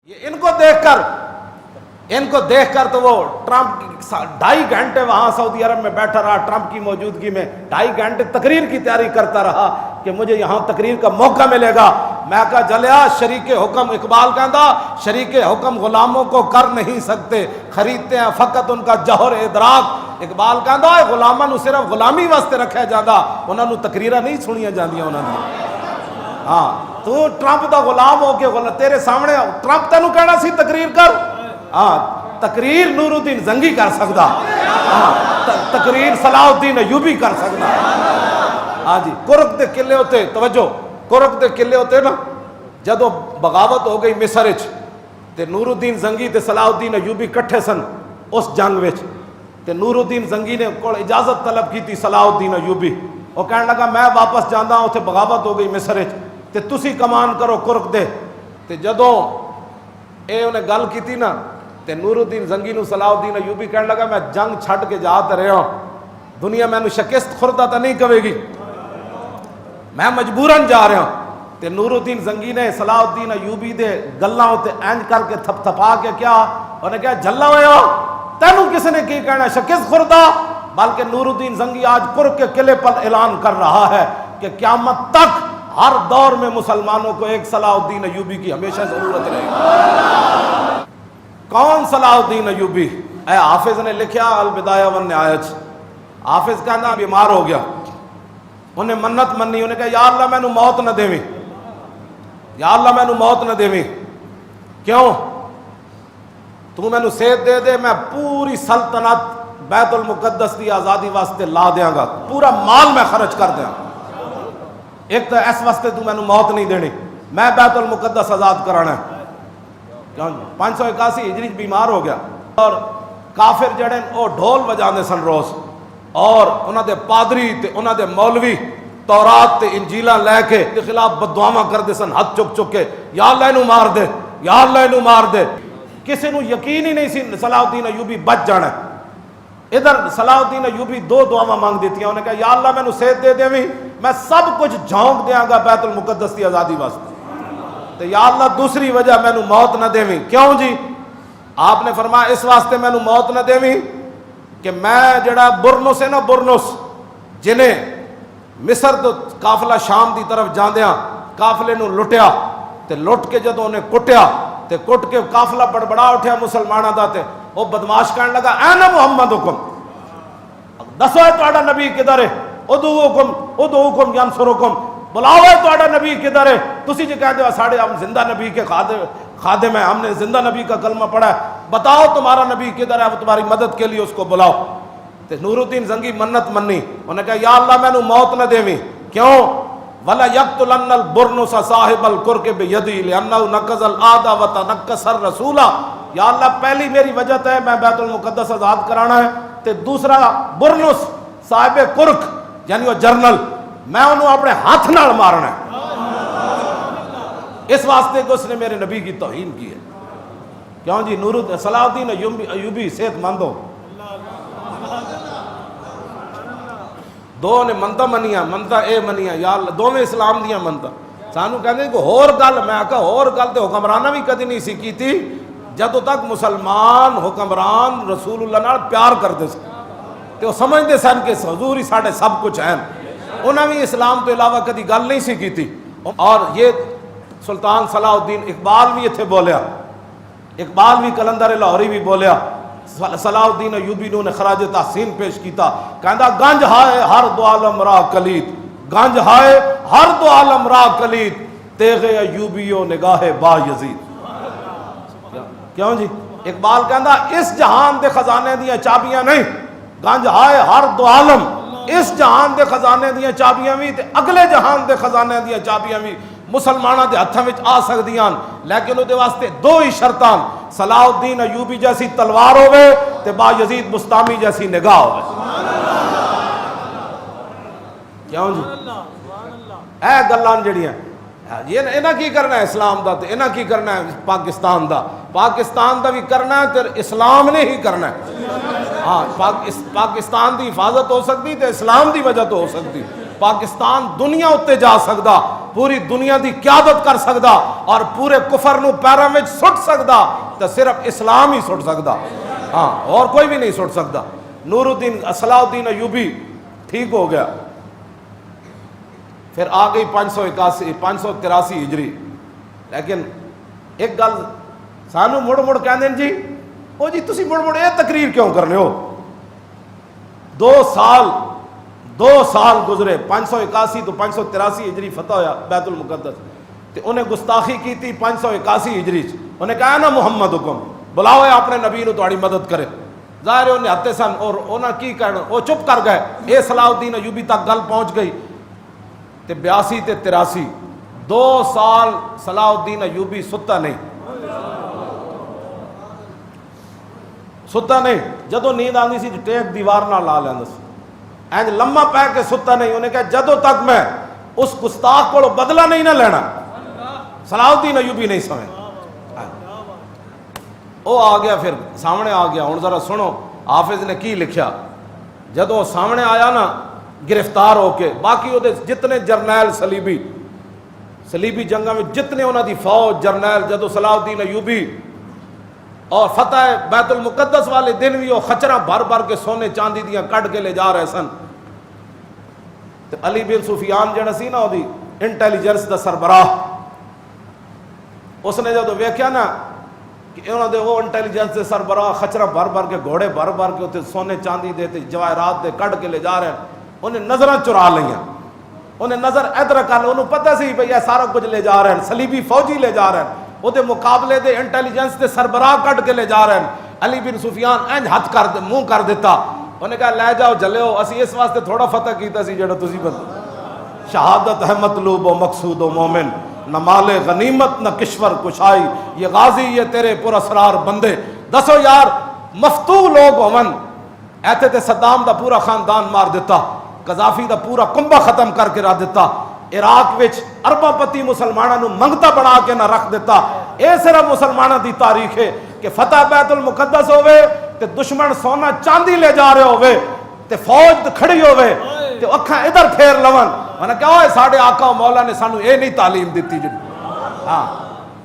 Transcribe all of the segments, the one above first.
ان کو دیکھ کر تو وہ ٹرمپ 2.5 گھنٹے وہاں سعودی عرب میں بیٹھا رہا، ٹرمپ کی موجودگی میں 2.5 گھنٹے تقریر کی تیاری کرتا رہا کہ مجھے یہاں تقریر کا موقع ملے گا۔ میں کہا جلیا شریک حکم، اقبال کہندا شریک حکم غلاموں کو کر نہیں سکتے، خریدتے ہیں فقط ان کا جوہر ادراک۔ اقبال کہندا غلاماں نو صرف غلامی واسطے رکھا جاتا، انہاں نو تقریراں نہیں سنیاں جاندیاں انہاں نے۔ ہاں تو ٹرمپ دا غلام ہو کے تیرے سامنے ٹرمپ تینوں کہنا سی تقریر کر، ہاں تقریر نور الدین زنگی کر سکدا، ہاں تقریر صلاح الدین ایوبی کر سکدا۔ ہاں جی کرک دے قلعے ہوتے، توجہ کرک دے قلعے ہوتے نا، جدو بغاوت ہو گئی مصر وچ تے نور الدین زنگی تے صلاح الدین ایوبی کٹھے سن اس جنگ وچ، تے نور الدین زنگی نے کول اجازت طلب کی تھی صلاح الدین ایوبی، وہ کہنے لگا میں واپس جانا ہوں، اتنے بغاوت ہو گئی مصر وچ تے تسی کمان کرو کرک دے۔ تے جدوں اے انہیں گل کی تھی نا تے نور الدین زنگی نو صلاح الدین ایوبی کہنے لگا میں جنگ چھٹ کے جا تے رہا ہوں، دنیا میں نو شکست خوردہ تا نہیں کہے گی، میں مجبوراً جا رہا ہوں۔ تے نور الدین زنگی نے صلاح الدین ایوبی دے گلاں تے اینج کر کے تھپ تھپا کے کیا انہیں کہا جھلا ہویا تینوں کس نے کی کہنا شکست خوردہ، بلکہ نور الدین زنگی آج کرک کے قلعے پر اعلان کر رہا ہے کہ قیامت تک ہر دور میں مسلمانوں کو ایک صلاح الدین ایوبی کی ہمیشہ ضرورت رہے گی۔ کون صلاح الدین ایوبی؟ اے حافظ نے لکھیا البدایہ والنہایہ، حافظ کا نام بیمار ہو گیا، انہیں منت منی، انہیں کہا یا اللہ میں نو موت نہ دیویں، یا اللہ میں نو موت نہ دیویں، کیوں؟ تو میں نو صحت دے دے میں پوری سلطنت بیت المقدس دی آزادی واسطے لا دیاں گا، پورا مال میں خرچ کر دیاں، ایک تو اس واسطے تو میں نو موت نہیں دینی، میں بیت المقدس آزاد کرانا ہے۔ 581 ہجری بیمار ہو گیا، اور کافر جڑے او ڈھول بجاندے سن روز، اور انہاں دے پادری تے انہاں دے مولوی تورات تے انجیلاں لے کے دے خلاف بددعاواں کردے سن ہاتھ چک چک کے، یا اللہ انہوں مار دے، یا اللہ انہوں مار دے۔ کسی نو یقین ہی نہیں سی صلاح الدین ایوبی بچ جانا ہے۔ ادھر صلاح الدین ایوبی دو دعاواں مانگ دیتی ہیں، انہیں کہا یا اللہ میں نو صحت دے دیویں، میں سب کچھ جھونک دیاں گا بیت المقدس کی آزادی واسطے، تو یا اللہ دوسری وجہ میں نو موت نہ دیویں، کیوں جی؟ آپ نے فرمایا اس واسطے میں نو موت نہ دیویں کہ میں جڑا برنس ہے نا، برنس جنہیں مصر تو قافلہ شام دی طرف جاندیاں قافلے نو لٹیا تے لٹ کے جدوں انہیں کٹیا تے کٹ کے قافلہ بڑبڑا اٹھیا مسلمانہ دا تے وہ بدماش کہنے لگا اینا محمد حکم، دسو ہے تہاڈا نبی کدھر ہے، ادعوکم ینصرکم، بلاؤ ہے تہاڈا نبی کدھر ہے، تسی جی کہتے ہو ساڑھے ہم زندہ نبی کے خادم ہیں، ہم نے زندہ نبی کا کلمہ پڑھا ہے، بتاؤ تمہارا نبی کدھر ہے، وہ تمہاری مدد کے لیے اس کو بلاؤ۔ تے نور الدین زنگی منت منی، انہیں کہا یا اللہ میں نو موت نہ دیویں، کیوں؟ وَلَا يَقْتُلَنَّ الْبُرْنُسَ صَاحِبَ الْقُرْقِ بِيَدِهِ لِأَنَّهُ نَقَّضَ الْعَادَ وَتَنَقَّصَ الرَّسُولَ۔ یا اللہ پہلی میری وجہ ہے میں بیت المقدس آزاد کرانا ہے، تے دوسرا برنس صاحب کرک یعنی وہ جرنل میں انہوں اپنے ہاتھ نال مارنا ہے، اس واسطے کہ اس نے میرے نبی کی توہین کی ہے۔ کیوں جی؟ صلاح الدین ایوبی صحت مند ہو، دو نے منتا منیاں، منتا اے منیاں، یا اللہ دو میں اسلام دیاں منتا، سانو کہنے کہ اور گل، میں آکا اور گل تے حکمرانہ بھی کدی نہیں سی کی تھی، جدو تک مسلمان حکمران رسول اللہ نال پیار کرتے سن تے وہ سمجھتے سن کہ حضور ہی ساڑھے سب کچھ ہیں، انہوں نے اسلام تو علاوہ کدی گل نہیں سی کی تھی۔ اور یہ سلطان صلاح الدین اقبال بھی اتھے بولیا، اقبال بھی کلندر لاہوری بھی بولیا، صلاح الدین ایوبی نے خراج تحسین پیش کیتا، کہندا گنج ہائے ہر دو عالم راہ کلید، گنج ہائے ہر دو عالم راہ کلید، تیغ ایوبیو نگاہ با یزید۔ کیوں جی؟ اقبال کہندا اس جہان دے خزانے دیاں چابیاں نہیں، گنج ہائے ہر دو عالم، اس جہان دے خزانے دیاں چابیاں بھی تے اگلے جہان دے خزانے دیاں چابیاں بھی مسلمانہ دے ہتھاں وچ آ سکدیاں، لیکن وہ دے واسطے دو ہی شرطاں، صلاح الدین ایوبی جیسی تلوار ہوئے تے با یزید بستامی جیسی نگاہ ہوئے۔ کیوں جی؟ اے گلان جڑی ہیں یہ انہاں کی کرنا ہے اسلام دا تے انہاں کی کرنا ہے پاکستان دا، پاکستان دا بھی کرنا ہے تے اسلام نے ہی کرنا ہے۔ ہاں پاکستان دی حفاظت ہو سکتی تے اسلام دی وجہ تو ہو سکتی، پاکستان دنیا اتے جا سکتا پوری دنیا دی قیادت کر سکدا اور پورے کفر نو پیراں وچ سٹ سکدا تے صرف اسلام ہی سٹ سکدا، ہاں اور کوئی بھی نہیں سٹ سکدا۔ نور الدین صلاح الدین ایوبی ٹھیک ہو گیا، پھر آ گئی 583 ہجری۔ لیکن ایک گل سانو مڑ مڑ کہندے جی او جی تسی مڑ مڑ یہ تقریر کیوں کرنے ہو؟ 2 سال گزرے، 581 تو 583 ہجری فتح ہویا بیت المقدس، تے انہیں گستاخی کی تھی 581 ہجری چ، انہیں کہا نا محمد حکم بلاؤ اپنے نبی نو تہاڈی مدد کرے، ظاہر انہیں ہتے سن اور انہاں کی کرنا، وہ چپ کر گئے۔ اے صلاح الدین ایوبی تک گل پہنچ گئی تے 82 تے 83 2 سال صلاح الدین ایوبی ستا نہیں، ستا نہیں، جدو نیند آندی سی ٹیک دیوار نہ لا لیندا سی، اینج لمحہ پہ کے ستا نہیں۔ انہیں کہا جدو تک میں اس گستاخ کو بدلہ نہیں نہ لینا، صلاح الدین ایوبی نہیں سمجھ۔ وہ آ گیا، پھر سامنے آ گیا۔ ہوں ذرا سنو حافظ نے کی لکھیا، جدو سامنے آیا نا گرفتار ہو کے، باقی وہ جتنے جرنیل صلیبی جنگاں میں جتنے انہوں دی فوج جرنیل، جدو صلاح الدین ایوبی اور فتح بیت المقدس والے دن بھی وہ خچرہ بھر بھر کے سونے چاندی دیاں کٹ کے لے جا رہے سن، تو علی بن سفیان جڑا سی نا وہ انٹیلیجنس دا سربراہ، اس نے جدو ویکھیا نا کہ انہوں نے وہ انٹیلیجنس دے سربراہ خچرہ بھر بھر کے گھوڑے بھر بھر کے اتنے سونے چاندی دے تے جواہرات دے کٹ کے لے جا رہے ہیں، انہیں نظریں چرا لیا، انہیں نظر ادھر کر، انہوں پتہ سی بھئی یہ سارا کچھ لے جا رہے ہیں، صلیبی فوجی لے جا رہے ہیں، وہ دے مقابلے دے انٹیلیجنس دے سربراہ کٹ کے لے جا رہے ہیں۔ علی بن سفیان اینج ہاتھ کر منہ کر دیتا، انہیں کہا لے جاؤ جلیو، اسی اس واسطے تھوڑا فتح کیتا سی جڑا تسی بندے، شہادت ہے مطلوب و مقصود و مومن، نہ مال غنیمت نہ کشور کشائی، یہ غازی یہ تیرے پر اسرار بندے۔ دسو یار مفتو لوگ ہومن ایتھے تے صدام دا پورا خاندان مار دیتا، قذافی دا پورا کنبہ ختم کر کے رکھ دیتا، عراق وچ ارباں پتی مسلمانوں نو منگتا بنا کے نہ رکھ دیتا۔ اے صرف مسلمانوں دی تاریخ ہے کہ فتح بیت المقدس ہوئے تے دشمن سونا چاندی لے جا رہے ہوئے تے فوج کھڑی ہوئے تے اکھاں ادھر پھیر لون، انہاں کہا ہوئے ساڑھے آقا و مولا نے سانو اے نہیں تعلیم دیتی جی، ہاں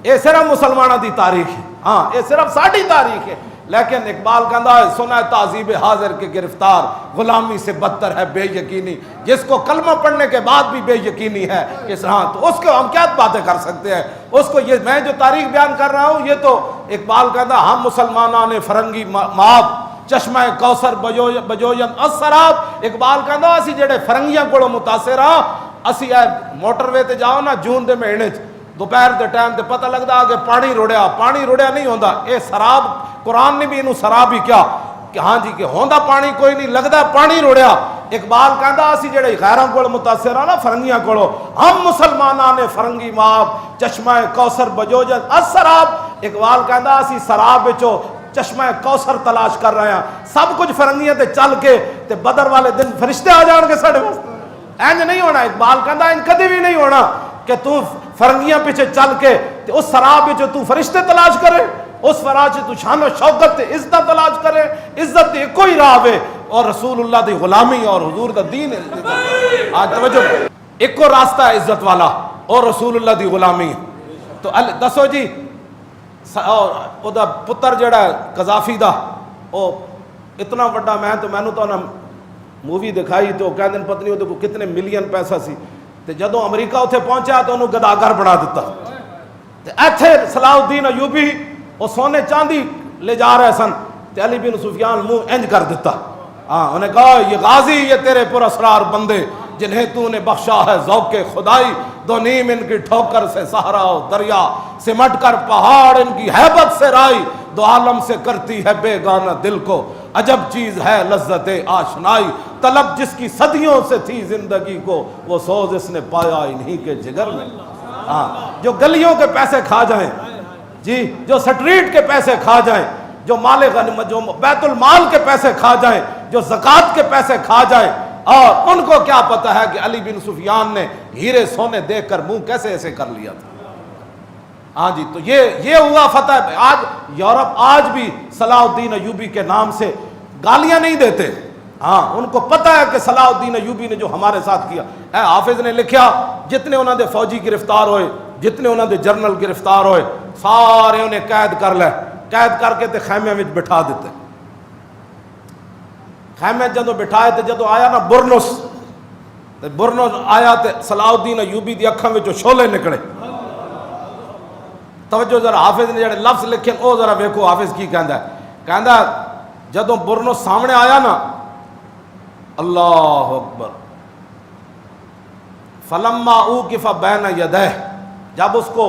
اے صرف مسلمانوں دی تاریخ ہے، ہاں اے صرف ساڑھی تاریخ ہے۔ لیکن اقبال کہندا ہے سنا ہے تعذیب حاضر کے گرفتار، غلامی سے بدتر ہے بے یقینی، جس کو کلمہ پڑھنے کے بعد بھی بے یقینی ہے کہ ہاں تو اس کو ہم کیا باتیں کر سکتے ہیں، اس کو یہ میں جو تاریخ بیان کر رہا ہوں یہ تو اقبال کہندا ہم مسلمانوں نے فرنگی ماب چشمہ کوثر بجوین السراب، اقبال کہندا اسی جڑے فرنگیاں کو متاثر ہاں، اسی موٹر وے تے جاؤ نا جون دے مہینے دوپہر دے ٹائم تے پتہ لگدا کہ پانی رڑیا نہیں ہوندا، اے سراب قرآن نے بھی انہوں سراب ہی کیا کہ ہاں جی کہ ہوندا پانی کوئی نہیں، لگدا پانی رڑیا۔ اقبال کہندا اسی جڑے غیراں کول متاثر ہاں نا فرنگیاں کولو، ہم مسلماناں نے فرنگی ماب چشمہ کوثر بجوجن السراب، اقبال کہندا اسی سراب وچوں چشمہ کوثر تلاش کر رہے ہیں، سب کچھ فرنگیاں تے چل کے تے بدر والے دن فرشتے آ جان گے ساڈے واسطے، اینج نہیں ہونا۔ اقبال کہندا اینج کدی بھی نہیں ہونا کہ تو فرنگیاں پیچھے چل کے تے اس سراب وچوں تو فرشتے تلاش کرے، اس فراج تو شان و شوکت تے عزت تلاش کرے، عزت دی کوئی راہ ہے اور رسول اللہ دی غلامی اور حضور دا دین ہے۔ آج توجہ، ایک کو راستہ ہے عزت والا اور رسول اللہ دی غلامی۔ تو دسو جی او دا پتر جڑا ہے قذافی دا، او اتنا بڑا میں تو نا مووی دکھائی تو کہندے پتہ نہیں او کتنے ملین پیسہ سی، تے جدوں امریکہ اتھے پہنچا تو انہوں گداگر بنا دیتا، تے ایتھے صلاح الدین ایوبی وہ سونے چاندی لے جا رہے سن، تے علی بن سفیان منہ انج کر دیتا، ہاں انہیں کہا یہ غازی یہ تیرے پر اسرار بندے جنہیں تو نے بخشا ہے ذوق خدائی، دو نیم ان کی ٹھوکر سے صحرا و دریا، سمٹ کر پہاڑ ان کی ہیبت سے رائی، دو عالم سے کرتی ہے بے گانہ دل کو، عجب چیز ہے لذت آشنائی، طلب جس کی صدیوں سے تھی زندگی کو، وہ سوز اس نے پایا انہی کے جگر میں۔ ہاں جو گلیوں کے پیسے کھا جائیں جی، جو سٹریٹ کے پیسے کھا جائیں، جو مال غنیمت جو بیت المال کے پیسے کھا جائیں، جو زکوٰۃ کے پیسے کھا جائیں، اور ان کو کیا پتہ ہے کہ علی بن سفیان نے ہیرے سونے دیکھ کر منہ کیسے ایسے کر لیا تھا۔ ہاں جی تو یہ ہوا فتح۔ آج یورپ آج بھی صلاح الدین ایوبی کے نام سے گالیاں نہیں دیتے، ہاں ان کو پتہ ہے کہ صلاح الدین ایوبی نے جو ہمارے ساتھ کیا ہے. حافظ نے لکھیا جتنے انہوں نے فوجی گرفتار ہوئے, جتنے انہوں نے جرنل گرفتار ہوئے, سارے انہیں قید کر لے, قید کر کے تے خیمے میں بٹھا دیتے. خیمے جدو بٹھائے تے جدو آیا نا برنس آیا تے صلاح الدین ایوبی دی اکھاں وچوں شولے نکلے. توجہ ذرا, حافظ نے جڑے لفظ لکھے او ذرا ویکھو حافظ کی کہندا ہے. کہندا جدو برنس سامنے آیا نا, اللہ اکبر, فلما اوقف بین یدیہ, جب اس کو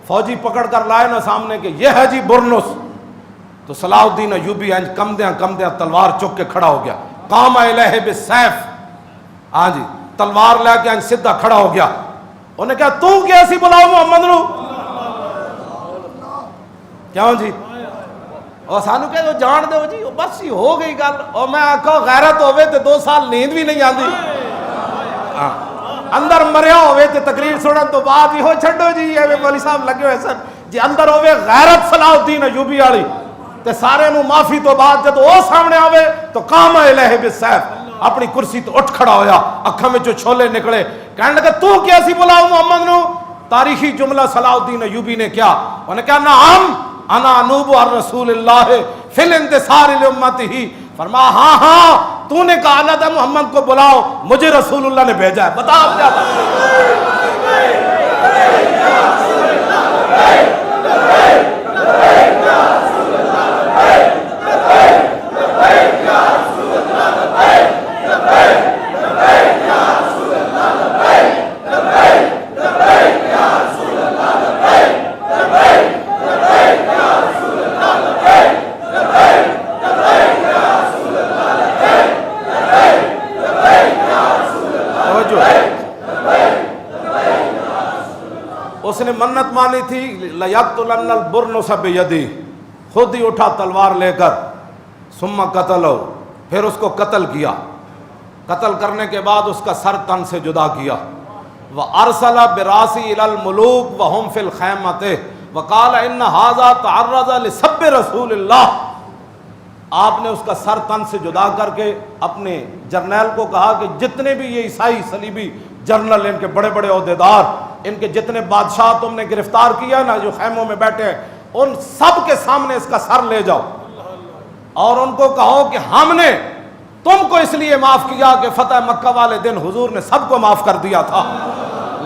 فوجی پکڑ کر لائے نا سامنے کہ یہ ہے جی برنس, تو صلاح الدین ایوبی انج کمدیاں تلوار چک کے کھڑا ہو گیا. قام الیہ بالسیف, ہاں جی تلوار لے کے انج سیدھا کھڑا ہو گیا. انہیں کہا تو کیسی بلاؤ محمد نو, کیوں جی, اور سانو کہ وہ جان دو جی, بس ہی ہو گئی گل. اور میں آکھا غیرت ہوئے تے 2 سال نیند بھی نہیں آندی, اندر مریا ہوئے تے تقریر سنن تو بعد ہی ہو چھڈو جی یہ مولوی صاحب لگے ہوئے سن جی, اندر ہوئے غیرت صلاح الدین ایوبی والی تے سارے نو معافی تو بعد جب وہ سامنے آوے تو قام الیہ بالسیف, اپنی کرسی تو اٹھ کھڑا ہویا, اکھاں وچوں چھولے نکلے. کہنے لگا تو کیسی بلاؤ محمد نو. تاریخی جملہ صلاح الدین ایوبی نے کیا, انہوں نے کہا نعم انا انوب عن رسول اللہ فی الانتصار لامتہ. فرمایا ہاں ہاں تو نے کہا اللہ محمد کو بلاؤ, مجھے رسول اللہ نے بھیجا ہے. بتا آپ کیا اس نے منت مانی تھی لَيَقْتُلَنَّ الْبُرْنُسَ بِيَدِهِ, خود ہی اٹھا تلوار لے کر, ثم قتلو, پھر اس کو قتل کیا. قتل کرنے کے بعد اس کا سر تن سے جدا کیا. وَأَرْسَلَ بِرَاسِهِ إِلَى الْمُلُوكِ وَهُمْ فِي الْخَيْمَةِ وَقَالَ إِنَّ هَذَا تَعَرَّضَ لِسَبِّ رَسُولِ اللَّهِ. آپ نے اس کا سر تن سے جدا کر کے اپنے جرنیل کو کہا کہ جتنے بھی یہ عیسائی صلیبی جرنل, ان کے بڑے بڑے عہدیدار, ان کے جتنے بادشاہ تم نے گرفتار کیا نا جو خیموں میں بیٹھے ہیں, ان سب کے سامنے اس کا سر لے جاؤ اور ان کو کہو کہ ہم نے تم کو اس لیے معاف کیا کہ فتح مکہ والے دن حضور نے سب کو معاف کر دیا تھا,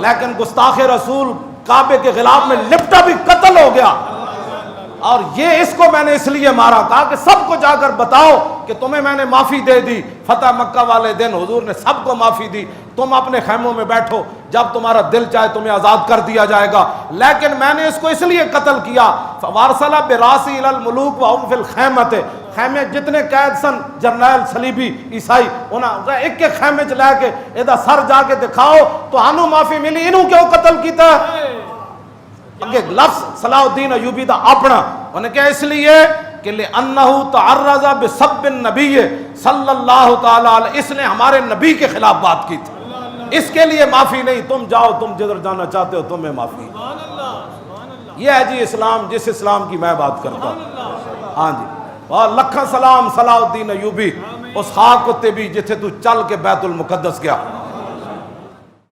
لیکن گستاخ رسول کعبے کے غلاف میں لپٹا بھی قتل ہو گیا, اور یہ اس کو میں نے اس لیے مارا. کہا کہ سب کو جا کر بتاؤ کہ تمہیں میں نے معافی دے دی, فتح مکہ والے دن حضور نے سب کو معافی دی, تم اپنے خیموں میں بیٹھو, جب تمہارا دل چاہے تمہیں آزاد کر دیا جائے گا, لیکن میں نے اس کو اس لیے قتل کیا. وارسلہ براسي الى الملوك وهم في الخيمة, خیمے جتنے قید سن جرنیل صلیبی عیسائی, انہاں ایک ایک خیمے چ لے کے ادا سر جا کے دکھاؤ تو ہانو معافی ملی, انہوں کیوں قتل کیتا ہے. اگے لفظ صلاح الدین ایوبی دا اپنا, انہیں کہا اس لیے کہ لِأَنَّهُ تَعَرَّضَ بِسَبِّ النَّبِيِّ صلی اللہ تعالی علیہ, اس نے ہمارے نبی کے خلاف بات کی تھی, اس کے لیے معافی نہیں. تم جاؤ, تم جدھر جانا چاہتے ہو, تمہیں معافی. یہ ہے جی اسلام, جس اسلام کی میں بات کرتا ہوں. ہاں جی, اور لکھاں سلام صلاح الدین ایوبی, اس خاک کتے بھی جتھے تو چل کے بیت المقدس گیا.